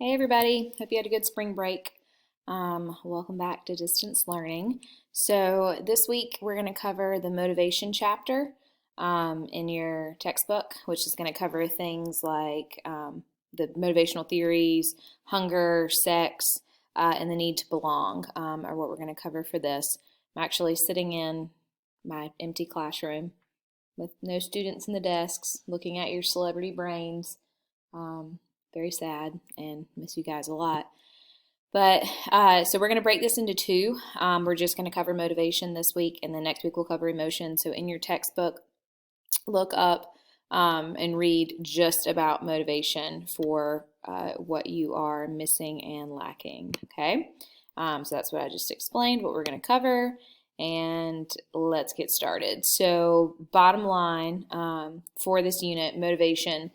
Hey everybody, hope you had a good spring break. Welcome back to Distance Learning. So this week we're going to cover the motivation chapter in your textbook, which is going to cover things like the motivational theories, hunger, sex, and the need to belong are what we're going to cover for this. I'm actually sitting in my empty classroom with no students in the desks, looking at your celebrity brains. Very sad and miss you guys a lot. But so we're going to break this into two. We're just going to cover motivation this week, and then next week we'll cover emotion. So in your textbook, look up and read just about motivation for what you are missing and lacking. Okay, so that's what I just explained, what we're going to cover. And let's get started. So bottom line for this unit, motivation,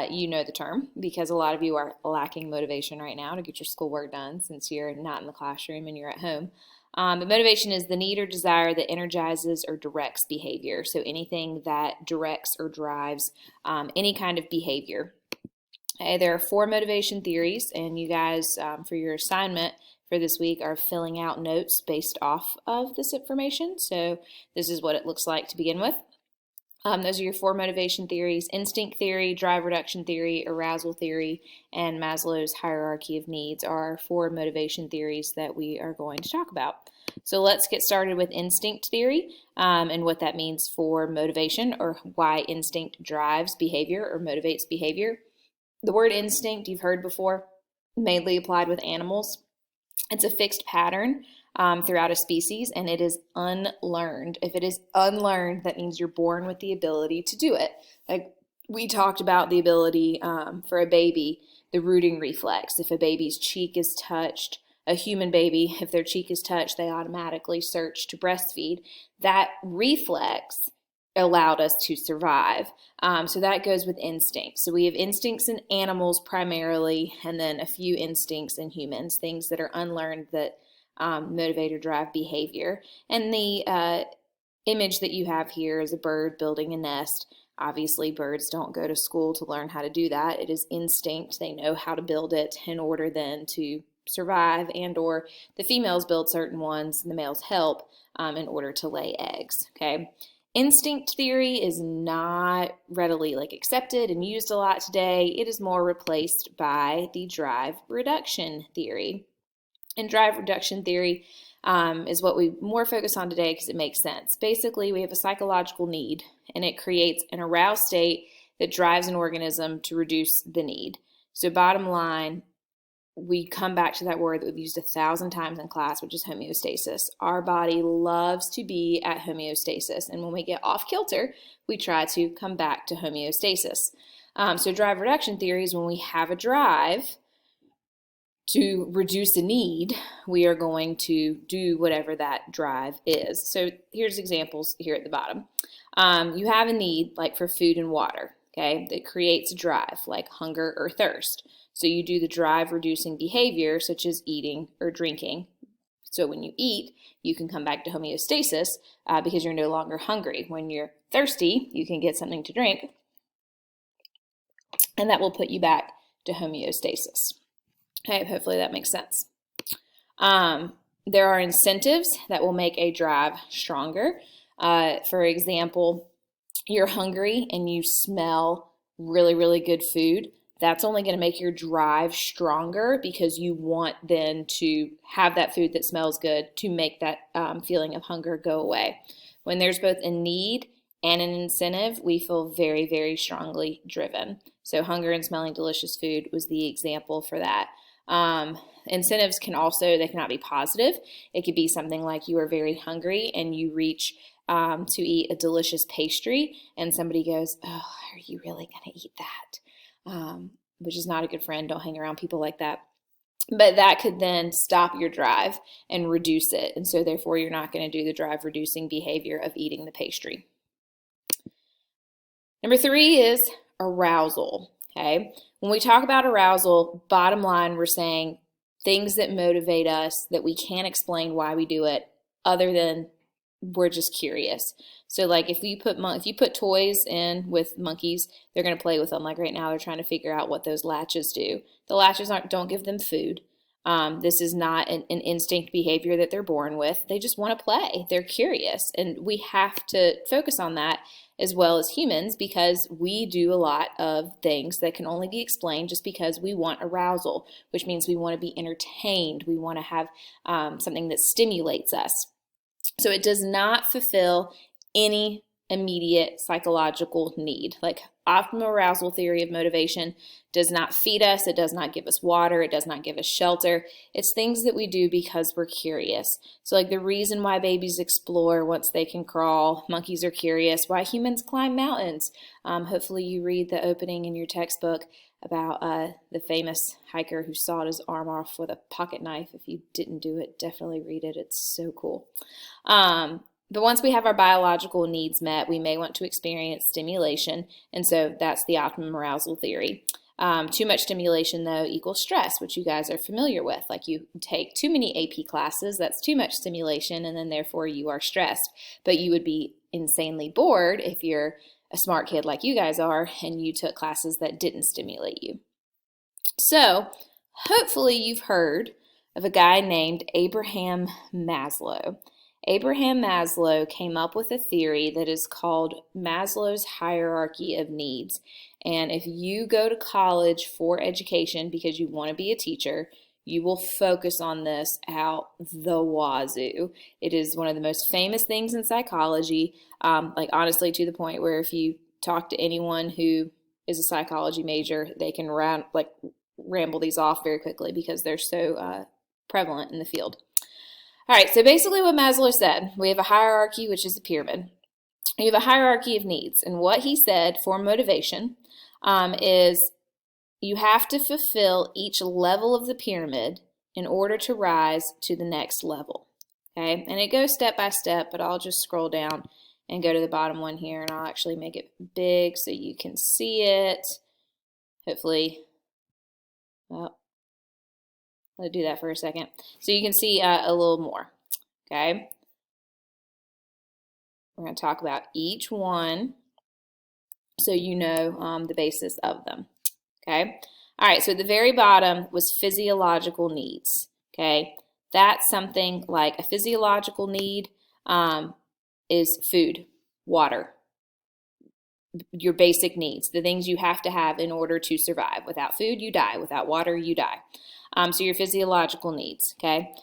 you know the term because a lot of you are lacking motivation right now to get your schoolwork done since you're not in the classroom and you're at home. But motivation is the need or desire that energizes or directs behavior. So anything that directs or drives any kind of behavior. Okay, there are 4 motivation theories, and you guys, for your assignment for this week, are filling out notes based off of this information. So this is what it looks like to begin with. Those are your 4 motivation theories: instinct theory, drive reduction theory, arousal theory, and Maslow's hierarchy of needs are 4 motivation theories that we are going to talk about. So let's get started with instinct theory and what that means for motivation, or why instinct drives behavior or motivates behavior. The word instinct you've heard before, mainly applied with animals. It's a fixed pattern throughout a species, and it is unlearned. If it is unlearned, that means you're born with the ability to do it. Like we talked about the ability for a baby, the rooting reflex. If a baby's cheek is touched, a human baby, if their cheek is touched, they automatically search to breastfeed. That reflex allowed us to survive. So that goes with instincts. So we have instincts in animals primarily, and then a few instincts in humans, things that are unlearned that motivate or drive behavior. And the image that you have here is a bird building a nest. Obviously, birds don't go to school to learn how to do that. It is instinct. They know how to build it in order then to survive, and or the females build certain ones and the males help in order to lay eggs. Okay. Instinct theory is not readily accepted and used a lot today. It is more replaced by the drive reduction theory. And drive reduction theory is what we more focus on today because it makes sense. Basically, we have a psychological need, and it creates an aroused state that drives an organism to reduce the need. So bottom line, we come back to that word that we've used 1,000 times in class, which is homeostasis. Our body loves to be at homeostasis, and when we get off kilter, we try to come back to homeostasis. So drive reduction theory is when we have a drive to reduce a need, we are going to do whatever that drive is. So here's examples here at the bottom. You have a need like for food and water, okay, that creates a drive like hunger or thirst. So you do the drive reducing behavior such as eating or drinking. So when you eat, you can come back to homeostasis because you're no longer hungry. When you're thirsty, you can get something to drink, and that will put you back to homeostasis. Okay, hopefully that makes sense. There are incentives that will make a drive stronger. For example, you're hungry and you smell really, really good food. That's only going to make your drive stronger because you want then to have that food that smells good to make that feeling of hunger go away. When there's both a need and an incentive, we feel very, very strongly driven. So hunger and smelling delicious food was the example for that. Incentives can also, they cannot be positive. It could be something like you are very hungry and you reach to eat a delicious pastry, and somebody goes, "Oh, are you really going to eat that?" Which is not a good friend. Don't hang around people like that. But that could then stop your drive and reduce it. And so therefore you're not going to do the drive reducing behavior of eating the pastry. Number 3 is arousal. Okay. When we talk about arousal, bottom line, we're saying things that motivate us that we can't explain why we do it other than we're just curious. So like if you put toys in with monkeys, they're going to play with them. Like right now, they're trying to figure out what those latches do. The latches don't give them food. This is not an instinct behavior that they're born with. They just want to play. They're curious. And we have to focus on that as well as humans, because we do a lot of things that can only be explained just because we want arousal, which means we want to be entertained. We want to have something that stimulates us. So it does not fulfill any immediate psychological need. Like optimal arousal theory of motivation does not feed us, it does not give us water, it does not give us shelter. It's things that we do because we're curious. So like the reason why babies explore once they can crawl, monkeys are curious, why humans climb mountains. Hopefully you read the opening in your textbook about the famous hiker who sawed his arm off with a pocket knife. If you didn't do it, definitely read it. It's so cool. But once we have our biological needs met, we may want to experience stimulation, and so that's the optimum arousal theory. Too much stimulation, though, equals stress, which you guys are familiar with. Like you take too many AP classes, that's too much stimulation, and then therefore you are stressed. But you would be insanely bored if you're a smart kid like you guys are and you took classes that didn't stimulate you. So hopefully you've heard of a guy named Abraham Maslow. Abraham Maslow came up with a theory that is called Maslow's hierarchy of needs. And if you go to college for education because you want to be a teacher, you will focus on this out the wazoo. It is one of the most famous things in psychology, like honestly to the point where if you talk to anyone who is a psychology major, they can ramble these off very quickly because they're so prevalent in the field. All right, so basically what Maslow said, we have a hierarchy, which is a pyramid. You have a hierarchy of needs, and what he said for motivation is you have to fulfill each level of the pyramid in order to rise to the next level, okay? And it goes step by step, but I'll just scroll down and go to the bottom one here, and I'll actually make it big so you can see it. Hopefully, well, I'll do that for a second. So you can see a little more, okay? We're going to talk about each one so you know the basis of them, okay? All right, so at the very bottom was physiological needs, okay? That's something like a physiological need is food, water, your basic needs, the things you have to have in order to survive. Without food, you die. Without water, you die. So your physiological needs, okay?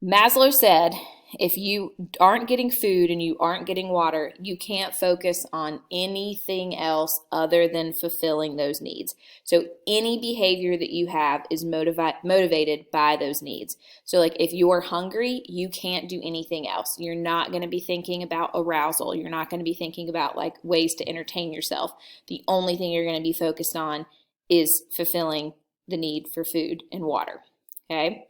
Maslow said if you aren't getting food and you aren't getting water, you can't focus on anything else other than fulfilling those needs. So any behavior that you have is motivated by those needs. So like if you're hungry, you can't do anything else. You're not going to be thinking about arousal. You're not going to be thinking about like ways to entertain yourself. The only thing you're going to be focused on is fulfilling the need for food and water, okay?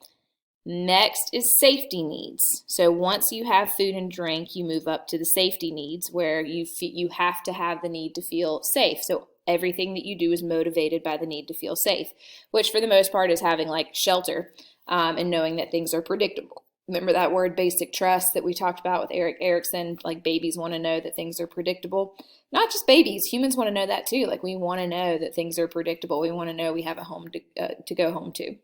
Next is safety needs. So once you have food and drink, you move up to the safety needs where you have to have the need to feel safe. So everything that you do is motivated by the need to feel safe, which for the most part is having like shelter and knowing that things are predictable. Remember that word basic trust that we talked about with Erik Erikson, like babies want to know that things are predictable. Not just babies, humans want to know that too. Like we want to know that things are predictable. We want to know we have a home to go home to.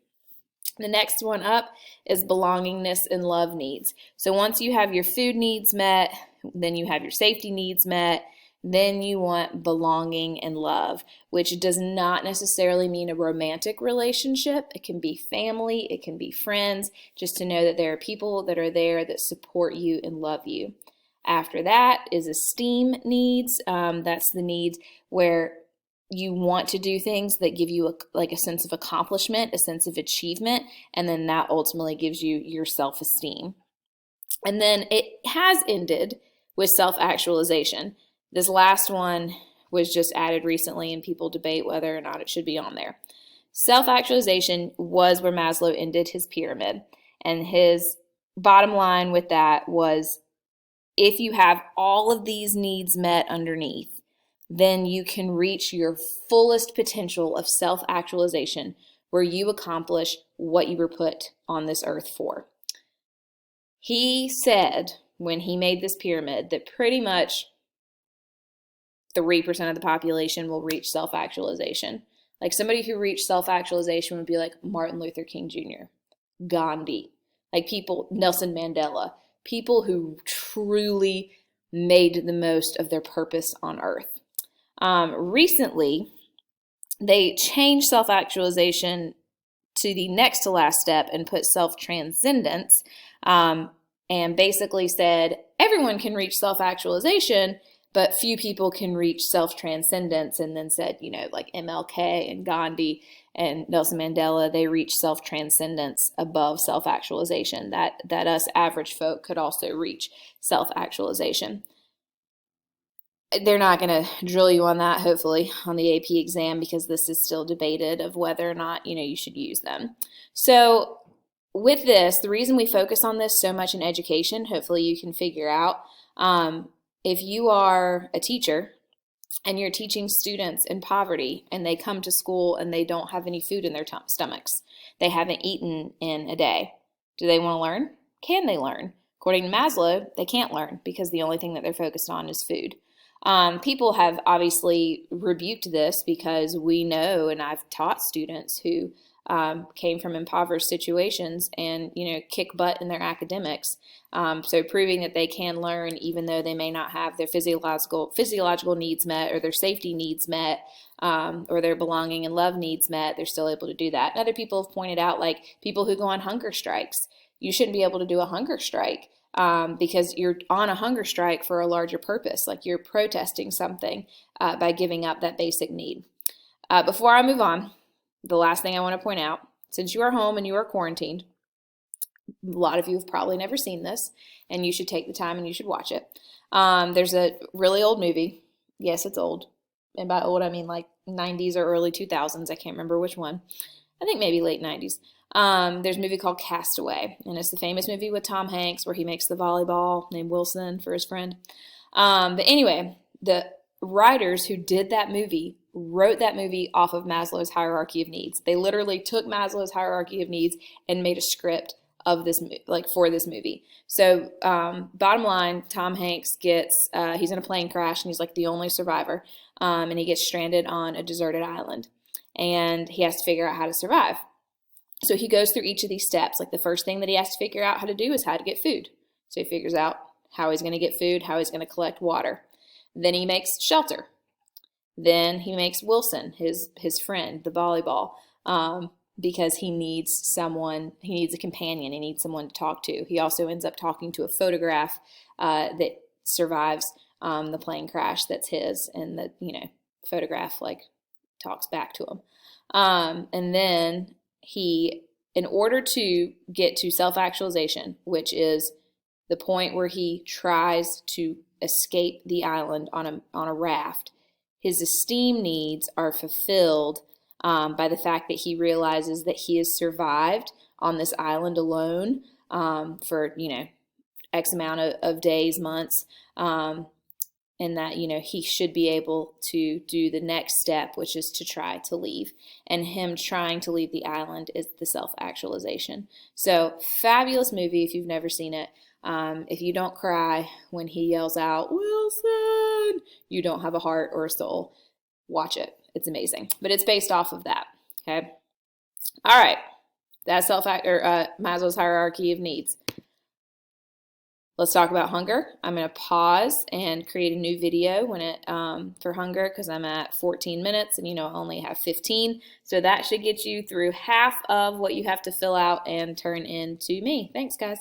The next one up is belongingness and love needs. So once you have your food needs met, then you have your safety needs met, then you want belonging and love, which does not necessarily mean a romantic relationship. It can be family, it can be friends, just to know that there are people that are there that support you and love you. After that is esteem needs. That's the needs where you want to do things that give you a sense of accomplishment, a sense of achievement, and then that ultimately gives you your self-esteem. And then it has ended with self-actualization. This last one was just added recently, and people debate whether or not it should be on there. Self-actualization was where Maslow ended his pyramid, and his bottom line with that was if you have all of these needs met underneath, then you can reach your fullest potential of self-actualization where you accomplish what you were put on this earth for. He said when he made this pyramid that pretty much 3% of the population will reach self-actualization. Like somebody who reached self-actualization would be like Martin Luther King Jr., Gandhi, like people, Nelson Mandela, people who truly made the most of their purpose on earth. Recently, they changed self-actualization to the next to last step and put self-transcendence, and basically said everyone can reach self-actualization, but few people can reach self-transcendence, and then said, like MLK and Gandhi and Nelson Mandela, they reached self-transcendence above self-actualization, that us average folk could also reach self-actualization. They're not going to drill you on that, hopefully, on the AP exam, because this is still debated of whether or not, you should use them. So with this, the reason we focus on this so much in education, hopefully you can figure out, if you are a teacher and you're teaching students in poverty and they come to school and they don't have any food in their stomachs, they haven't eaten in a day, do they want to learn? Can they learn? According to Maslow, they can't learn because the only thing that they're focused on is food. People have obviously rebuked this because we know, and I've taught students who came from impoverished situations and, kick butt in their academics. So proving that they can learn even though they may not have their physiological needs met or their safety needs met, or their belonging and love needs met, they're still able to do that. And other people have pointed out, like people who go on hunger strikes, you shouldn't be able to do a hunger strike because you're on a hunger strike for a larger purpose, like you're protesting something by giving up that basic need. Before I move on, the last thing I want to point out, since you are home and you are quarantined, a lot of you have probably never seen this, and you should take the time and you should watch it. There's a really old movie. Yes, it's old. And by old, I mean like 90s or early 2000s. I can't remember which one. I think maybe late 90s. There's a movie called Castaway, and it's the famous movie with Tom Hanks where he makes the volleyball named Wilson for his friend. But anyway, the writers who did that movie wrote that movie off of Maslow's hierarchy of needs. They literally took Maslow's hierarchy of needs and made a script of this, like for this movie. So bottom line, Tom Hanks gets, he's in a plane crash and he's like the only survivor, and he gets stranded on a deserted island and he has to figure out how to survive. So he goes through each of these steps. Like the first thing that he has to figure out how to do is how to get food. So he figures out how he's going to get food, how he's going to collect water. Then he makes shelter. Then he makes Wilson, his friend, the volleyball, because he needs a companion, he needs someone to talk to. He also ends up talking to a photograph that survives the plane crash that's his, and the photograph like talks back to him. And then he, in order to get to self-actualization, which is the point where he tries to escape the island on a raft, his esteem needs are fulfilled by the fact that he realizes that he has survived on this island alone for, X amount of days, months, and that, he should be able to do the next step, which is to try to leave. And him trying to leave the island is the self-actualization. So fabulous movie if you've never seen it. If you don't cry when he yells out, Wilson, you don't have a heart or a soul. Watch it. It's amazing. But it's based off of that. Okay. All right. That's Maslow's hierarchy of needs. Let's talk about hunger. I'm going to pause and create a new video for hunger because I'm at 14 minutes and I only have 15. So that should get you through half of what you have to fill out and turn in to me. Thanks, guys.